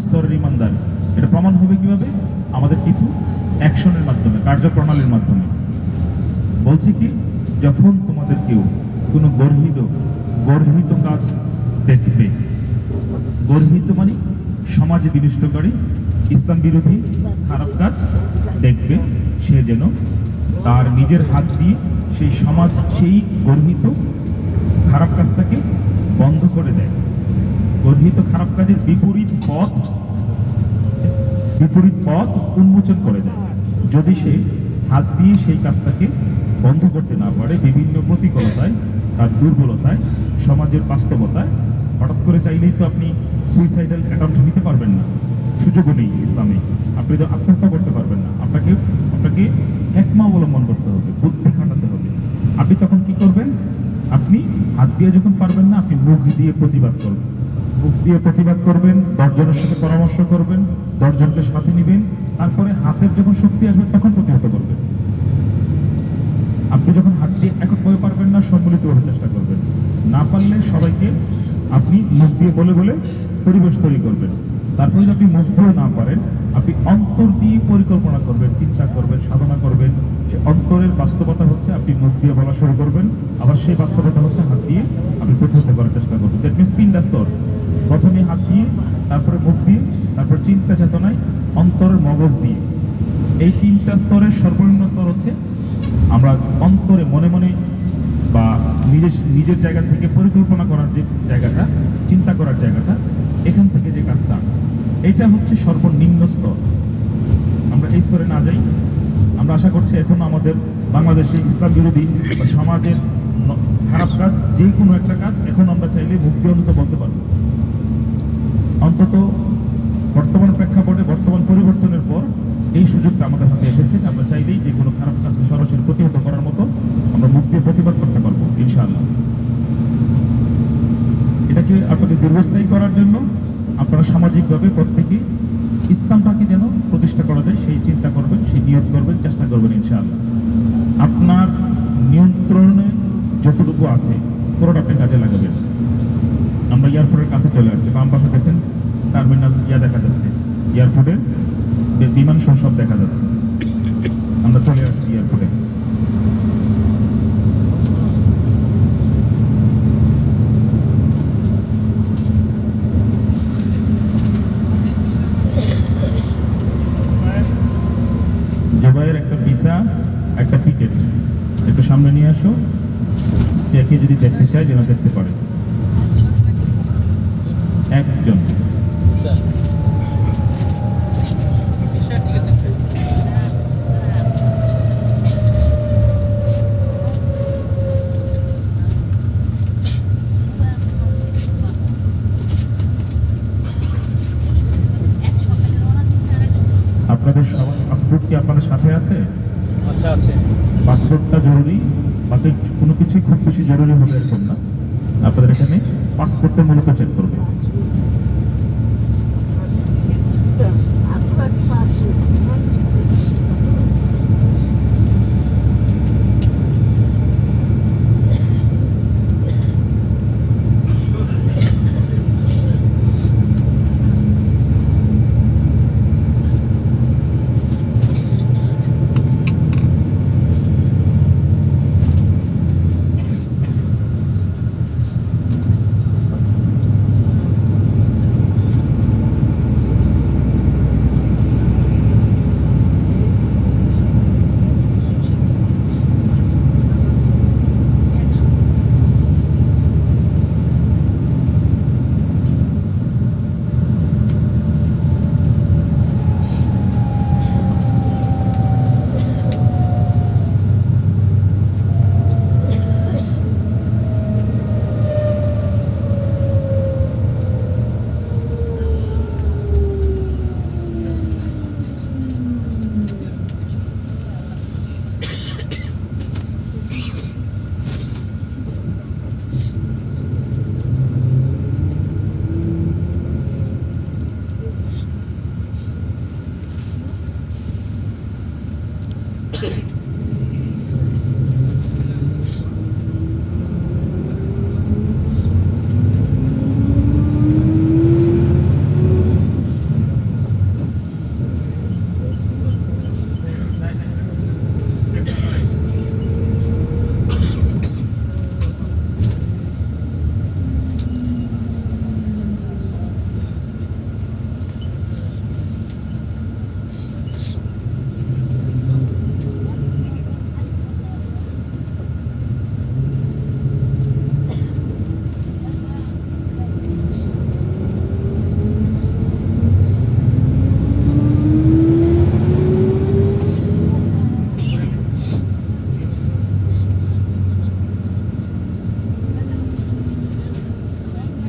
স্তরের ইমানদার। এটা প্রমাণ হবে কিভাবে? আমাদের কিছু অ্যাকশনের মাধ্যমে, কার্যপ্রণালীর মাধ্যমে। বলছি কি, যখন তোমাদের কেউ কোনো গর্হিত কাজ দেখবে, গর্হিত মানে সমাজে বিনষ্টকারী, ইসলাম বিরোধী খারাপ কাজ দেখবে, সে যেন তার নিজের হাত দিয়ে সেই গর্হিত খারাপ কাজটাকে বন্ধ করে দেয়। গর্হিত খারাপ কাজের বিপরীত পথ উন্মোচন করে দেয়। যদি সে হাত দিয়ে সেই কাজটাকে বন্ধ করতে না পারে, বিভিন্ন প্রতিকূলতায়, তার দুর্বলতায়, সমাজের বাস্তবতায়, হঠাৎ করে চাইলেই তো আপনি সুইসাইডাল অ্যাটেম্প্ট নিতে পারবেন না, সুযোগও নেই ইসলামে। আপনি তো আত্মহত্যা করতে পারবেন না। আপনাকে হেকমা অবলম্বন করতে হবে, বুদ্ধি খাটাতে হবে। আপনি তখন কি করবেন? আপনি হাত দিয়ে যখন পারবেন না, আপনি মুখ দিয়ে প্রতিবাদ করবেন। মুখ দিয়ে প্রতিবাদ করবেন, 10 জনের সাথে পরামর্শ করবেন, 10 জনকে সাথে নেবেন, তারপরে হাতের যখন শক্তি আসবে তখন প্রতিহত করবেন। আপনি যখন হাত দিয়ে এককভাবে পারবেন না, সম্মিলিতভাবে চেষ্টা করবেন। না পারলে সবাইকে আপনি মুখ দিয়ে বলে পরিবেশ তৈরি করবেন। তারপরে যদি আপনি মুখ দিয়েও না পারেন, আপনি অন্তর দিয়ে পরিকল্পনা করবেন, চিন্তা করবেন, সাধনা করবেন। সে অন্তরের বাস্তবতা হচ্ছে আপনি মুখ দিয়ে বলা শুরু করবেন, আবার সেই বাস্তবতা হচ্ছে হাত দিয়ে আপনি প্রতিহত করার চেষ্টা করবেন। দ্যাট মিনস 3টা স্তর। প্রথমে হাত দিয়ে, তারপরে মুখ দিয়ে, তারপর চিন্তা চেতনায়, অন্তরের মগজ দিয়ে। এই 3টা স্তরের সর্বনিম্ন স্তর হচ্ছে আমরা অন্তরে মনে মনে বা নিজের জায়গা থেকে পরিকল্পনা করার যে জায়গাটা, চিন্তা করার জায়গাটা, এখান থেকে যে কাজটা, এটা হচ্ছে সর্বনিম্ন স্তর। আমরা এই স্তরে না যাই। আমরা আশা করছি এখন আমাদের বাংলাদেশে ইসলাম বিরোধী বা সমাজের খারাপ কাজ, যে কোনো একটা কাজ এখন আমরা চাইলে মুখ দিয়ে অন্তত বলতে পারবো। অন্তত বর্তমান প্রেক্ষাপটে, বর্তমান পরিবর্তনের পর এই সুযোগটা আমাদের হাতে এসেছে। আমরা চাইলেই যে কোনো খারাপ কাজকে সরাসরি প্রতিহত করার মতো আমরা মুখ দিয়ে প্রতিবাদ করতে পারবো ইনশাআল্লাহ। এটাকে আপনাকে দীর্ঘস্থায়ী করার জন্য আপনারা সামাজিকভাবে প্রত্যেকে ইসলামটাকে যেন প্রতিষ্ঠা করা যায় সেই চিন্তা করবেন, সেই নিয়ত করবেন, চেষ্টা করবেন ইনশাআল্লাহ। আপনার নিয়ন্ত্রণে যতটুকু আছে পুরোটা আপনি কাজে লাগাবেন। আমরা এয়ারপোর্টের কাছে চলে আসছি। বাম পাশে দেখেন টার্মিনাল দেখা যাচ্ছে, এয়ারপোর্টের বিমান সব দেখা যাচ্ছে। আমরা চলে আসছি এয়ারপোর্টে। জুবাইয়ের একটা ভিসা, একটা টিকিট একটু সামনে নিয়ে আসো, যাকে যদি দেখতে চাই যেন দেখতে পারে। একজন আপনাদের সবার পাসপোর্ট কি আপনাদের সাথে আছে? আচ্ছা, আছে। পাসপোর্টটা জরুরি, বাকি কোনো কিছু খুব বেশি জরুরি হবে এরকম না। আপনাদের এখানে পাসপোর্টটা মূলত চেক করবে।